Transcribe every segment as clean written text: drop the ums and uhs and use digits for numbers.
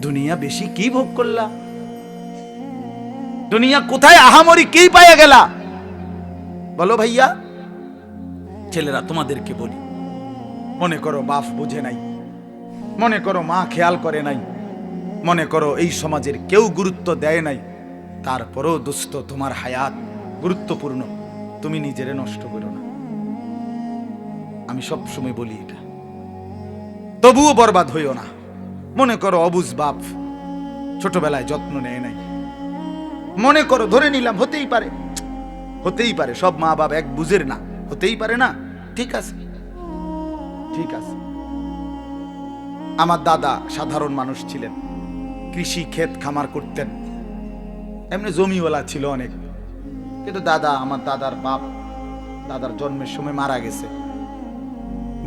দুনিয়া বেশি কি ভোগ করলা? দুনিয়া কোথায় আহামরি কি পাইয়া গেলা? বলো ভাইয়া। ছেলেরা তোমাদেরকে বলি, মনে করো বাপ বুঝে নাই, মনে করো মা খেয়াল করে নাই, মনে করো এই সমাজের কেউ গুরুত্ব দেয় নাই, তারপরেও দোস্ত তোমার হায়াত গুরুত্বপূর্ণ, তুমি নিজেরে নষ্ট করো না। আমি সব সময় বলি এটা, তবুও বরবাদ হইও না। মনে করো অবুঝ বাপ ছোটবেলায় যত্ন নেয় নাই, মনে করো ধরে নিলাম হতেই পারে, হতেই পারে, সব মা বাপ এক বুঝের না, হতেই পারে না, ঠিক আছে, ঠিক আছে। আমার দাদা সাধারণ মানুষ ছিলেন, কৃষি ক্ষেত খামার করতেন, এমনি জমিওয়ালা ছিল অনেক, কিন্তু দাদা, আমার দাদার বাপ দাদার জন্মের সময় মারা গেছে।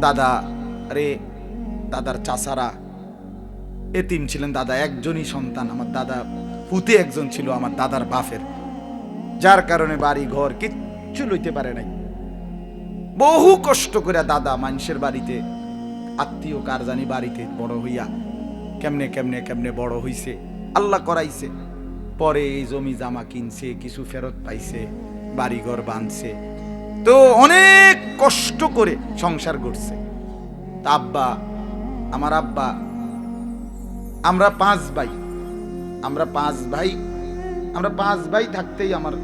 দাদা রে দাদার চাচারা এতিম ছিলেন, দাদা একজনই সন্তান, আমার দাদা পুতে একজন ছিল আমার দাদার বাপের, যার কারণে বাড়ি ঘর কিচ্ছু লইতে পারে নাই। বহু কষ্ট করে দাদা মানুষের বাড়িতে, আত্মীয় কার জানি বাড়িতে বড় হইয়া কেমনে কেমনে কেমনে বড় হইছে, আল্লাহ করাইছে। পরে এই জমি জামা কিনছে, কিছু ফেরত পাইছে, বাড়িঘর বাঁধছে, তো অনেক কষ্ট করে সংসার করছে। তা আব্বা, আমার আব্বা, আমরা পাঁচ ভাই, আমরা পাঁচ ভাই থাকতেই আমার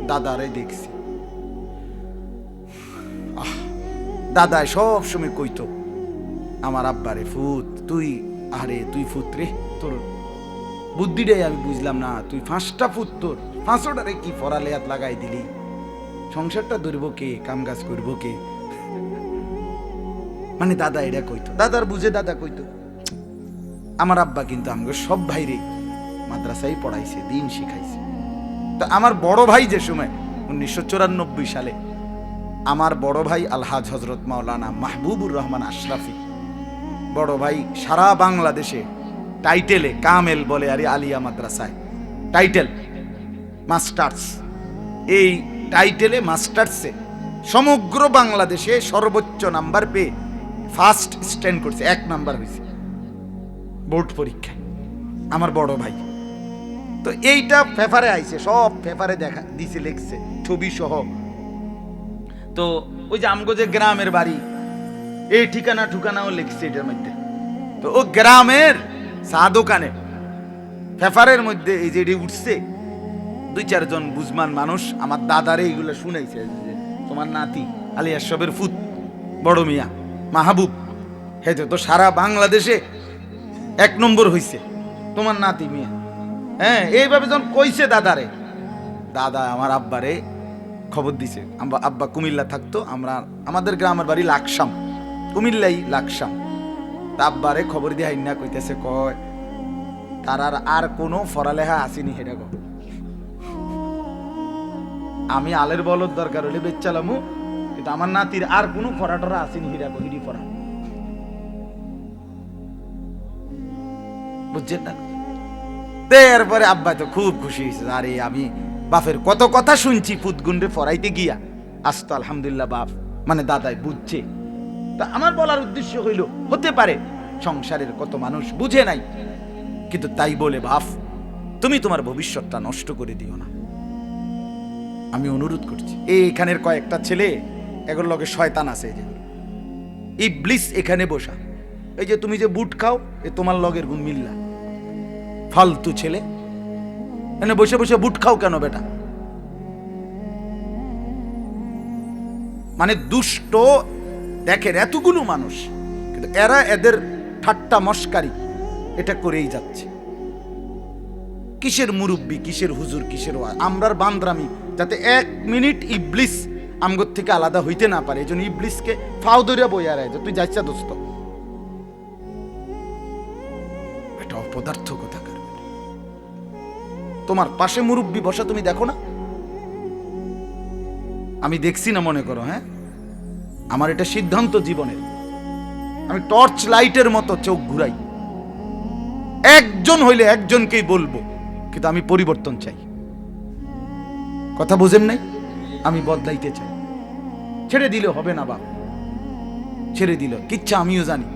দাদারে দেখছি। দাদায় সব সময় কইতো আমার আব্বারে, ফুত তুই, আরে তুই ফুত রে, তোর বুদ্ধিটাই আমি বুঝলাম না, তুই 5টা ফুত, তোর 5টারে কি ফরালে হাত লাগাই দিলি, সংসারটা ধরবো কে, কাম কাজ করবো কে? মানে দাদা এটা কইতো, দাদার বুঝে দাদা কইতো। আমার আব্বা কিন্তু আমাকে সব ভাইরে মাদ্রাসায় পড়াইছে, দিন শিখাইছে। তো আমার বড় ভাই যে সময় 1994 সালে আমার বড় ভাই আলহাজ হজরত মাওলানা মাহবুবুর রহমান আশরাফি, বড় ভাই সারা বাংলাদেশে টাইটেলে কামেল বলে, আরে আলিয়া মাদ্রাসায় টাইটেল মাস্টার্স, এই টাইটেলে মাস্টার্সে সমগ্র বাংলাদেশে সর্বোচ্চ নাম্বার পেয়ে ফার্স্ট স্ট্যান্ড করছে, 1 নাম্বার হয়েছে বোর্ড পরীক্ষায় আমার বড় ভাই। তো এইটা পেপারে আইছে, সব পেপারে দেখা দিছে, লিখছে ছবি সহ। তো ওই যে আমগো যে গ্রামের বাড়ি, এই ঠিকানাও লিখছে এটার মধ্যে। তো ও গ্রামের চা দোকানে পেপারের মধ্যে এই যে এটি উঠছে, 2-4 জন বুঝমান মানুষ আমার দাদারে এইগুলো শুনাইছে যে তোমার নাতি আলিয়া সবের ফুত বড় মিয়া মাহবুব, হেতে তো সারা বাংলাদেশে 1 নম্বর হইছে, তোমার নাতি মিয়া। হ্যাঁ, এইভাবে যখন কইছে দাদারে, দাদা আমার আব্বারে খবর দিছে। আব্বা কুমিল্লা থাকতো, আমাদের গ্রামের বাড়ি লাকসাম, কুমিল্লাই লাকসাম। তা আব্বারে খবর দিয়ে হাইনা কইতেছে, কয় তারার আর কোনো ফরালেহা আসেনি, হেডা গো আমি আলের বলদ দরকার হলে বেচালামু, কিন্তু আমার নাতির আর কোনো ফরাটরা আসেনি, হিরা গো হিরি ফরা, বুঝছেন না? এরপরে আব্বা তো খুব খুশি হয়েছে, আরে আমি বাপের কত কথা শুনছি ফুতগুন্ডে ফরাইতে গিয়া, আজ তো আলহামদুলিল্লাহ বাপ মানে দাদাই বুঝছে। তা আমার বলার উদ্দেশ্য হইল, হতে পারে সংসারের কত মানুষ বুঝে নাই, কিন্তু তাই বলে বাপ তুমি তোমার ভবিষ্যৎটা নষ্ট করে দিও না, আমি অনুরোধ করছি। এইখানের কয়েকটা ছেলে, এগুলোর লগে শয়তান আছে, এই যে ইবলিস এখানে বসা, এই যে তুমি যে বুট খাও, এ তোমার লগের গুণ মিল্লা, ফালতু ছেলে, এনে বসে বসে বুট খাও কেন বেটা? মানে দুষ্ট দেখেন এতগুলো মানুষ, কিন্তু এরা এদের ঠাট্টা মস্কারি এটা করেই যাচ্ছে। কিসের মুরব্বি, কিসের হুজুর, কিসের আমরার বান্দরামি, যাতে 1 মিনিট ইবলিস আমগর থেকে আলাদা হইতে না পারে, এই জন্য ইবলিসকে ফাও ধরিয়া বইয়া রায় যে তুই যাইছা দোস্ত, এটা অপদার্থ কথা। তোমার পাশে মুরব্বি বসা তুমি দেখো না? আমি দেখছি না মনে করো? হ্যাঁ, আমার এটা সিদ্ধান্ত জীবনের, আমি টর্চ লাইটের মতো চোখ ঘুরাই, একজন হইলে একজনকেই বলবো, কিন্তু আমি পরিবর্তন চাই। কথা বুঝেন নাই? আমি বদলাইতে চাই। ছেড়ে দিলে হবে না বাপ, ছেড়ে দিল কিচ্ছা আমিও জানি,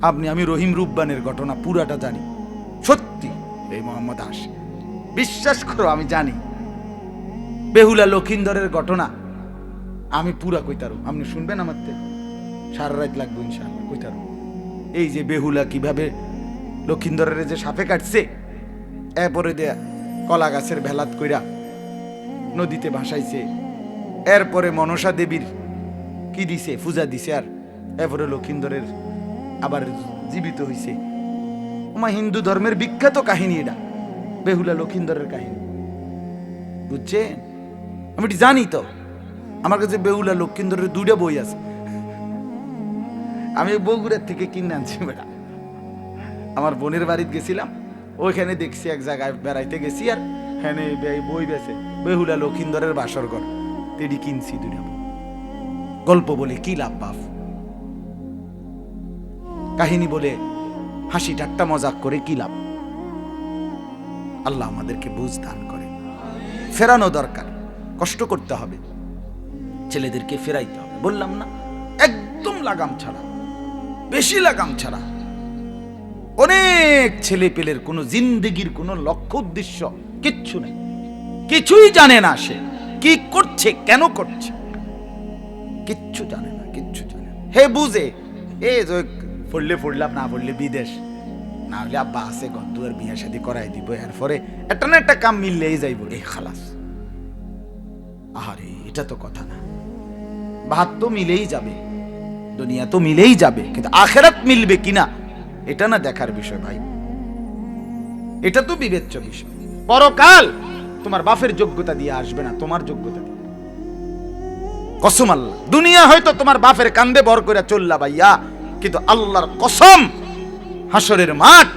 আমি রহিম রুব্বানের ঘটনা পুরাটা জানি, সত্যি। এই মোহাম্মদ আসে, বিশ্বাস করো আমি জানি। বেহুলা লক্ষিন্দরের ঘটনা আমি পুরা কইতারো, আপনি শুনবেন আমার থেকে, সারা রাত লাগবে ইনশাআল্লাহ কইতারো। এই যে বেহুলা কিভাবে লক্ষিন্দরের যে সাপে কাটছে, এরপরে দেয়া কলা গাছের ভেলাত কইরা নদীতে ভাসাইছে, এরপরে মনসা দেবীর কি দিছে, পূজা দিছে, আর এরপরে লক্ষিন্দরের আবার জীবিত হইছে। আমার হিন্দু ধর্মের বিখ্যাত কাহিনী এটা, বেহুলা লক্ষিন্দরের কাহিনী, বুঝছেন? আমি এটি জানি তো, আমার কাছে বেহুলা লক্ষিন্দরের 2টা বই আছে, আমি বগুড়ার থেকে কিনে আনছি বেটা। আমার বোনের বাড়িতে গেছিলাম, ওইখানে দেখছি এক জায়গায় বেড়াইতে গেছি, আর হ্যাঁ বই বেছে বেহুলা লক্ষিন্দরের বাসর ঘর, তেডি কিনছি 2টা বই। গল্প বলে কি লাভ বাপ, কাহিনী বলে হাসি ঠাট্টা মজাক করে কি লাভ? আল্লাহ আমাদেরকে বুঝ দান করে। ফেরানো দরকার, কষ্ট করতে হবে, ছেলেদেরকে ফেরাইতে হবে। বললাম না, একদম লাগাম ছাড়া, বেশি লাগাম ছাড়া। অনেক ছেলে পেলের কোনো জিন্দেগির কোনো লক্ষ্য উদ্দেশ্য কিচ্ছু নেই, কিছুই জানে না, সে কি করছে কেন করছে কিচ্ছু জানে না, কিচ্ছু জানে না। হে বুঝে এ যে পড়লে পড়লাম, না পড়লে বিদেশ, না হলে আব্বা আছে গদ্দুয়ার বিয়ে শাদী করাই দিব, এরপরে একটা না একটা কাম মিললেই যাইব, এই খালাস। আহারে এটা তো কথা না, ভাত তো মিলেই যাবে, দুনিয়া তো মিলেই যাবে, কিন্তু আখেরাত মিলবে কিনা এটা না দেখার বিষয় ভাই, এটা তো বিবেচ্য বিষয়। পরকাল তোমার বাপের যোগ্যতা দিয়ে আসবে না, তোমার যোগ্যতা দিয়ে। কসম আল্লাহ, দুনিয়া হয়তো তোমার বাপের কান্দে ভর করে চললা ভাইয়া, কিন্তু আল্লাহর কসম হাসরের মাঠ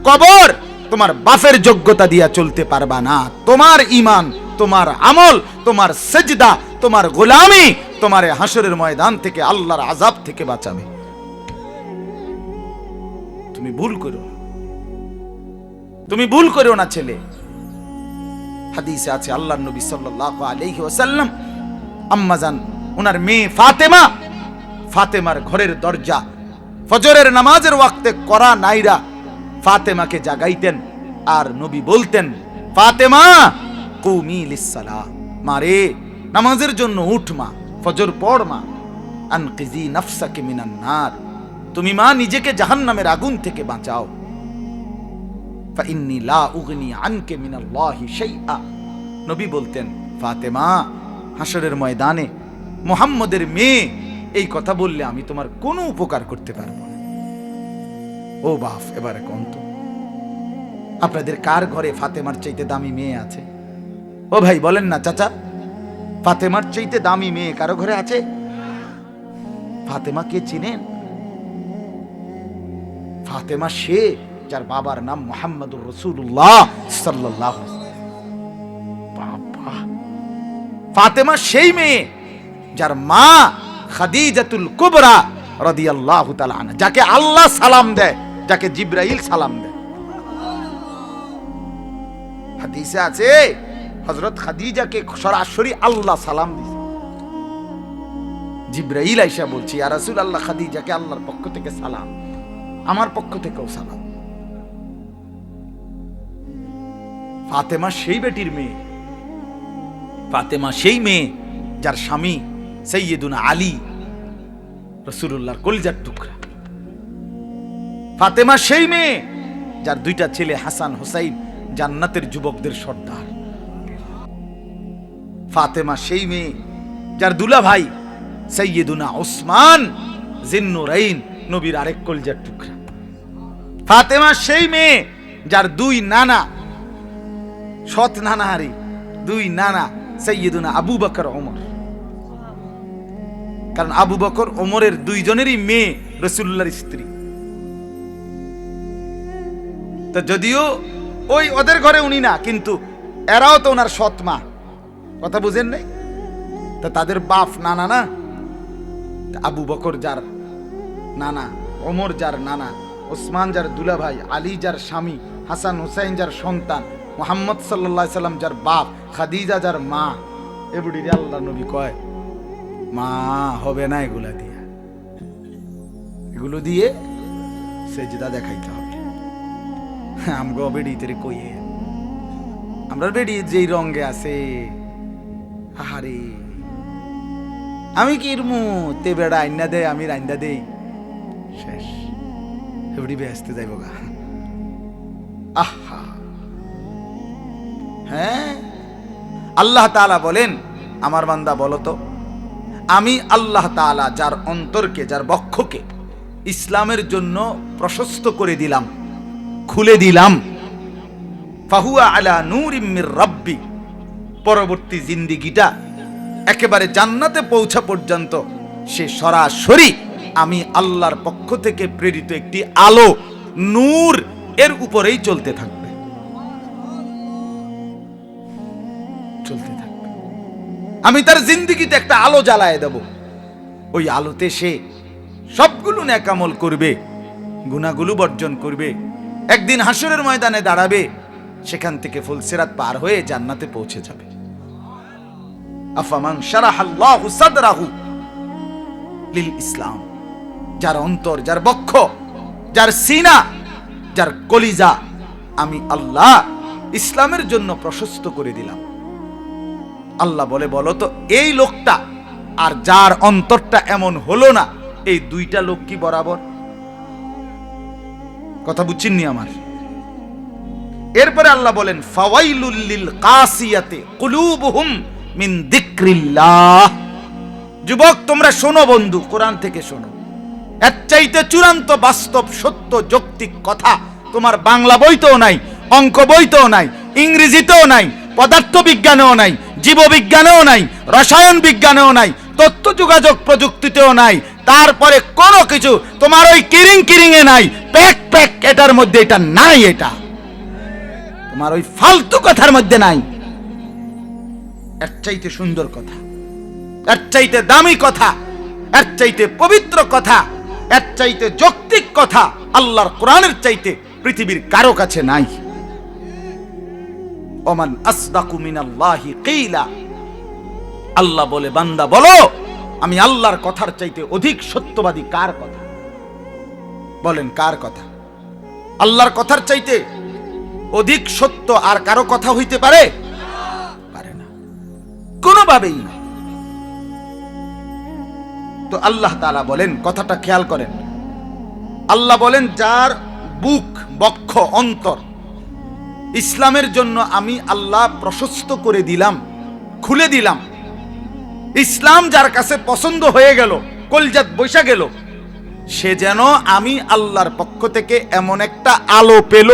কবর তোমার বাপের যোগ্যতা দিয়া চলতে পারবা না। তোমার ঈমান, তোমার আমল, তোমার সেজদা, তোমার গোলামি তোমার হাসরের ময়দান থেকে আল্লাহর আযাব থেকে বাঁচাবে। তুমি ভুল করো, তুমি ভুল করো না ছেলে। হাদিসে আছে আল্লাহর নবী সাল্লাল্লাহু আলাইহি ওয়াসাল্লাম আম্মা জান ওনার মেয়ে ফাতেমা, ফাতেমার ঘরের দরজা ফজরের নামাজের ওয়াক্তে করা নাইরা ফাতেমাকে জাগাইতেন, আর নবী বলতেন, ফাতেমা কুমি লিসসালাহ, মারে নামাজের জন্য উঠ মা, ফজর পড় মা, আনকিজি নাফসাকে মিনান নার, তুমি মা নিজেকে জাহান্নামের আগুন থেকে বাঁচাও। ফা ইন্নী লা উগনি আনকে মিনাল্লাহি শাইআ, নবী বলতেন, ফাতেমা হাসরের ময়দানে মুহাম্মদের মেয়ে এই কথা বললে আমি তোমার কোনো উপকার করতে পারবো না। ও বাপ, এবারে কোন তো আপনাদের কার ঘরে ফাতেমার চাইতে দামি মেয়ে আছে? ও ভাই বলেন না চাচা, ফাতেমার চাইতে দামি মেয়ে কারো ঘরে আছে? ফাতেমা কে চিনেন? ফাতেমা সে যার বাবার নাম মুহাম্মদুর রাসূলুল্লাহ সাল্লাল্লাহু আলাইহি ওয়াসাল্লাম। বাবা, ফাতেমা সেই মেয়ে যার মা খাদিজাতুল কুবরা রাদিয়াল্লাহু তাআলা আনহা, যাকে আল্লাহ সালাম দেয়, যাকে জিবরাইল সালাম দেয়। হাদিসে আছে হযরত খাদিজাকে সরাসরি আল্লাহ সালাম দিয়েছে। জিবরাইল আয়েশা বলছি, ইয়া রাসূলুল্লাহ, খাদিজাকে আল্লাহর পক্ষ থেকে সালাম, আমার পক্ষ থেকেও সালাম। ফাতেমা সেই বেটির মেয়ে, ফাতেমা সেই মেয়ে যার স্বামী সাইয়্যিদুনা আলী রাসূলুল্লাহর কলিজার টুকরা। ফাতেমা সেই মেয়ে যার 2টা ছেলে হাসান হুসাইন জান্নাতের যুবকদের সর্দার। ফাতেমা সেই মেয়ে যার দুলা ভাই সাইয়্যিদুনা উসমান জিন্নুরাইন নবীর আরেক কলিজার টুকরা। ফাতেমা সেই মেয়ে যার 2 নানা, সৎ নানা হারি 2 নানা সাইয়্যিদুনা আবু বকর ওমর, কারণ আবু বকর ওমরের 2 জনেরই মেয়ে রাসূলুল্লাহর স্ত্রী। তো যদিও ওই ওদের ঘরে উনি না, কিন্তু এরাও তো ওনার সৎ মা, কথা বুঝেন নাই? তা তাদের বাপ নানা না, আবু বকর যার নানা, ওমর যার নানা, ওসমান যার দুলা ভাই, আলী যার স্বামী, হাসান হুসাইন যার সন্তান, মুহাম্মদ সাল্লাল্লাহু আলাইহি সাল্লাম যার বাপ, খাদিজা যার মা। এগুলি আল্লাহ নবী কয় মা হবে না এগুলা দিয়ে, এগুলো দিয়ে সেজদা দেখাইতে হবে। আমগো বেড়ি তেরে কইয়ে আমরা বেড়ি যেই রঙে আছে, আহারে আমি কি ইরমু তে বেড়া আইনা দে, আমি রাইন্দা দেই, শেষ এবারে ব্যস্ত যাইব গা। আহা, হ্যাঁ, আল্লাহ তাআলা বলেন, আমার বান্দা বলো তো, আমি আল্লাহ তাআলা যার অন্তরকে, যার বক্ষকে ইসলামের জন্য প্রশস্ত করে দিলাম, খুলে দিলাম, ফাহুয়া আলা নূরিম মির রাব্বি, পরবর্তী জিন্দেগিটা একেবারে জান্নাতে পৌঁছা পর্যন্ত সে সরাসরি আমি আল্লাহর পক্ষ থেকে প্রেরিত একটি আলো, নূর এর উপরেই চলতে থাকবে, চলতে থাকবে। আমি তার জিন্দেগিতে একটা আলো জ্বালায় দেব, ওই আলোতে সে সবগুলো নেক আমল করবে, গুনাহগুলো বর্জন করবে, একদিন হাসরের ময়দানে দাঁড়াবে, সেখান থেকে ফুলসিরাত পার হয়ে জান্নাতে পৌঁছে যাবে। আফামান শারাহাল্লাহু সাদরাহু লিল ইসলাম, যার অন্তর, যার বক্ষ, যার সিনা, যার কলিজা আমি আল্লাহ ইসলামের জন্য প্রশস্ত করে দিলাম। আল্লাহ বলে, বলো তো এই লোকটা আর যার অন্তরটা এমন হলো না, এই দুইটা লোক কি বরাবর? কথা বুঝছেননি আমার? এরপরে আল্লাহ বলেন, ফাওয়াইলুল লিল কাসিয়াতি কুলুবুহুম মিন যিকরিল্লাহ। যুবক তোমরা শোনো, বন্ধু, কোরআন থেকে শোনো, এর চাইতে চূড়ান্ত বাস্তব সত্য যৌক্তিক কথা তোমার বাংলা বইতেও নাই, অঙ্ক বইতেও নাই, ইংরেজিতেও নাই, পদার্থ বিজ্ঞানেও নাই, জীববিজ্ঞানেও নাই, রসায়ন বিজ্ঞানেও নাই, তথ্য যোগাযোগ প্রযুক্তিতেও নাই, তারপরে কোনো কিছু তোমার ওই কিরিং কিরিং এ নাই, প্যাক প্যাক এটার মধ্যে এটা নাই, এটা তোমার ওই ফালতু কথার মধ্যে নাই। এর চাইতে সুন্দর কথা, এর চাইতে দামি কথা, এর চাইতে পবিত্র কথা, এর চাইতে যৌক্তিক কথা আল্লাহর কোরআনের চাইতে পৃথিবীর কারো কাছে নাই। ওমান আসদাকু মিনাল্লাহি কিলা, আল্লাহ বলে, বান্দা বলো, আমি আল্লাহর কথার চাইতে অধিক সত্যবাদী কার কথা? বলেন কার কথা? আল্লাহর কথার চাইতে অধিক সত্য আর কারো কথা হইতে পারে? পারে না, কোনোভাবেই না। তো আল্লাহ তাআলা বলেন, কথাটা খেয়াল করেন, আল্লাহ বলেন যার বুক, বক্ষ, অন্তর ইসলামের জন্য আমি আল্লাহ প্রশস্ত করে দিলাম, খুলে দিলাম, ইসলাম যার কাছে পছন্দ হয়ে গেল, কলজাত বৈশা গেল, সে যেন আমি আল্লাহর পক্ষ থেকে এমন একটা আলো পেল,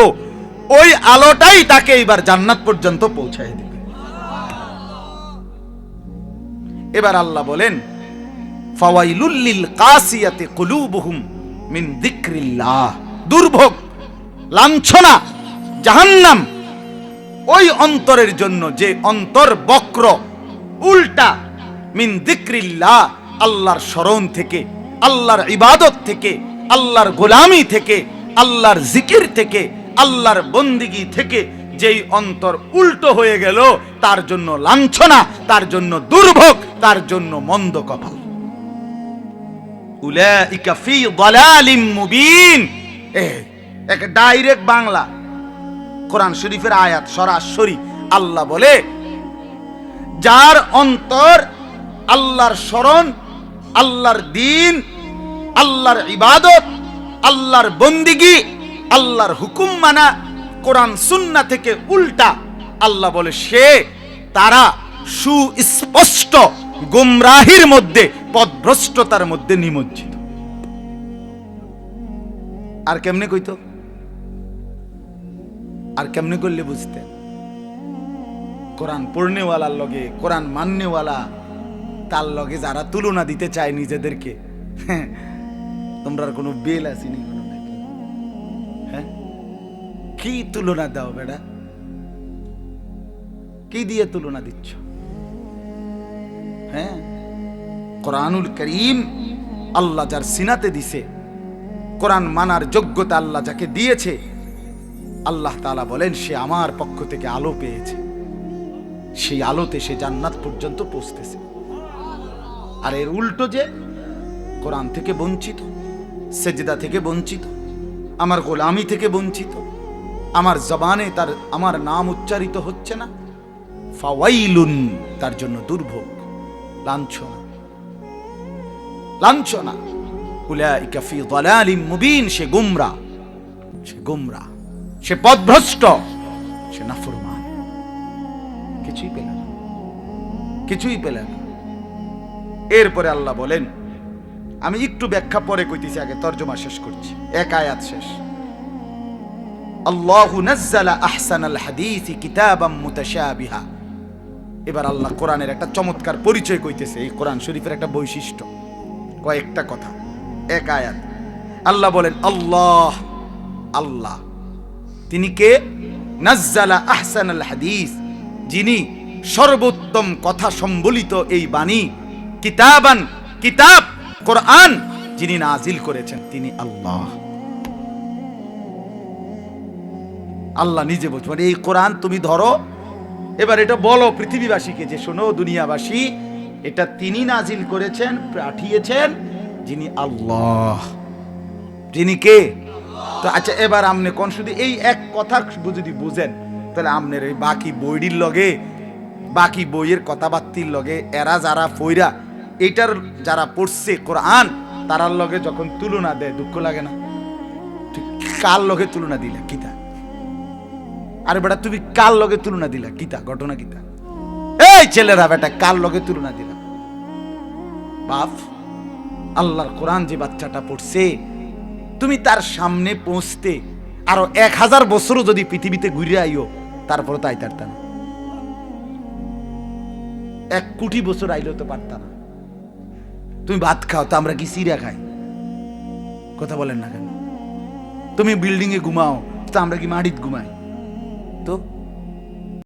ওই আলোটাই তাকে এবার জান্নাত পর্যন্ত পৌঁছায় দেবে। এবার আল্লাহ বলেন, ফাওয়াইলুল লিল কাসিয়াতি কুলুবুহুম মিন যিকরিল্লাহ, দুর্ভোগ, লাঞ্ছনা, জাহান্নাম ওই অন্তরের জন্য যে অন্তর বক্র, উল্টা, মিন যিকরিল্লাহ, আল্লাহর স্মরণ থেকে, আল্লাহর ইবাদত থেকে, আল্লাহর গোলামি থেকে, আল্লাহর জিকির থেকে, আল্লাহর বন্দিগি থেকে যেই অন্তর উল্টো হয়ে গেল, তার জন্য লাঞ্ছনা, তার জন্য দুর্ভোগ, তার জন্য মন্দ কপাল। উলাইকা ফি দালালিম মুবিন, এক ডাইরেক্ট বাংলা কোরআন শরীফের আয়াত, সরাসরি আল্লাহ বলে, যার অন্তর আল্লাহর স্মরণ, আল্লাহর দ্বীন, আল্লাহর ইবাদত, আল্লাহর বন্দিগি, আল্লাহর হুকুম মানা, কোরআন সুন্নাহ থেকে উল্টা, আল্লাহ বলে সে, তারা সুস্পষ্ট গুমরাহির মধ্যে, পথভ্রষ্টতার মধ্যে নিমজ্জিত। আর কেমনে কইতো? আর কেমনে করলে বুঝতে? কোরআন পড়নেওয়ালার লগে, কোরআন মাননেওয়ালা, তার লগে যারা তুলনা দিতে চায় নিজেদেরকে, তোমরা কোনো বেল আসিনি কোনো নাকি? হ্যাঁ, কি তুলনা দাও বেটা? কি দিয়ে তুলনা দিচ্ছ? হ্যাঁ, কোরআনুল কারীম আল্লাহ যার সিনাতে দিছে, কোরআন মানার যোগ্যতা আল্লাহ যাকে দিয়েছে, আল্লাহ তাআলা বলেন সে আমার পক্ষ থেকে আলো পেয়েছে, সেই আলোতে সে জান্নাত পর্যন্ত পৌঁছতেছে। আর এর উল্টো যে কোরআন থেকে বঞ্চিত, সেজদা থেকে বঞ্চিত, আমার গোলামি থেকে বঞ্চিত, আমার জবানে তার আমার নাম উচ্চারিত হচ্ছে না, ফাওয়াইলুন, তার জন্য দুর্ভোগ, লাঞ্ছনা, লাঞ্ছনা। উলাইকা ফি যালালিম মুবিন, সে গুমরা, সে গুমরা, সে পথভ্রষ্ট, সে নাফরমান। কিছুই পেল না, কিছুই পেল না। এরপরে আল্লাহ বলেন, আমি একটু ব্যাখ্যা পরে কইতেছি, আগে তরজমা শেষ করছি, এক আয়াত শেষ। আল্লাহু নাজ্জালা আহসানাল হাদিসি কিতাবাম মুতাশাবিহা। এবার আল্লাহ কোরআনের একটা চমৎকার পরিচয় কইতেছে, এই কোরআন শরীফের একটা বৈশিষ্ট্য, কয়েকটা কথা, এক আয়াত। আল্লাহ বলেন আল্লাহ, আল্লাহ তিনি কে? নাজ্জালা আহসানাল হাদিস, যিনি সর্বোত্তম কথা সম্বলিত এই বাণী, কিতাবান, কিতাব কোরআন যিনি নাজিল করেছেন তিনি আল্লাহ। আল্লাহ নিজে বলছেন এই কোরআন তুমি ধরো, এবার এটা বলো পৃথিবীবাসীকে যে শোনো দুনিয়াবাসী, এটা তিনি নাজিল করেছেন, পাঠিয়েছেন, যিনি আল্লাহ। যিনি কে? তো আচ্ছা, এবার আমনে কোন শুধু এই এক কথা যদি বুঝেন, তাহলে আমনের এই বাকি বইটির লগে, বাকি বইয়ের কথাবার্তির লগে এরা যারা ফইরা এইটার যারা পড়ছে কোরআন, তারার লগে যখন তুলনা দেয় দুঃখ লাগে না? তুই কার লগে তুলনা দিলা কিতা? আরে বেটা তুমি কার লগে তুলনা দিলা কিতা? ঘটনা কিতা? এই ছেলেরা বেটা কার লগে তুলনা দিলা? বাপ, আল্লাহর কোরআন যে বাচ্চাটা পড়ছে, তুমি তার সামনে পৌঁছতে আরো 1000 বছরও যদি পৃথিবীতে ঘুরে আইও, তারপরে তো আইতারতা না। 1 কোটি বছর আইলেও তো পারতা না। তুমি ভাত খাও, তো আমরা কি সিরা খাই? কথা বলেন না কেন? তুমি বিল্ডিং এ ঘুমাও, তো আমরা কি মাটিতে ঘুমাই? তো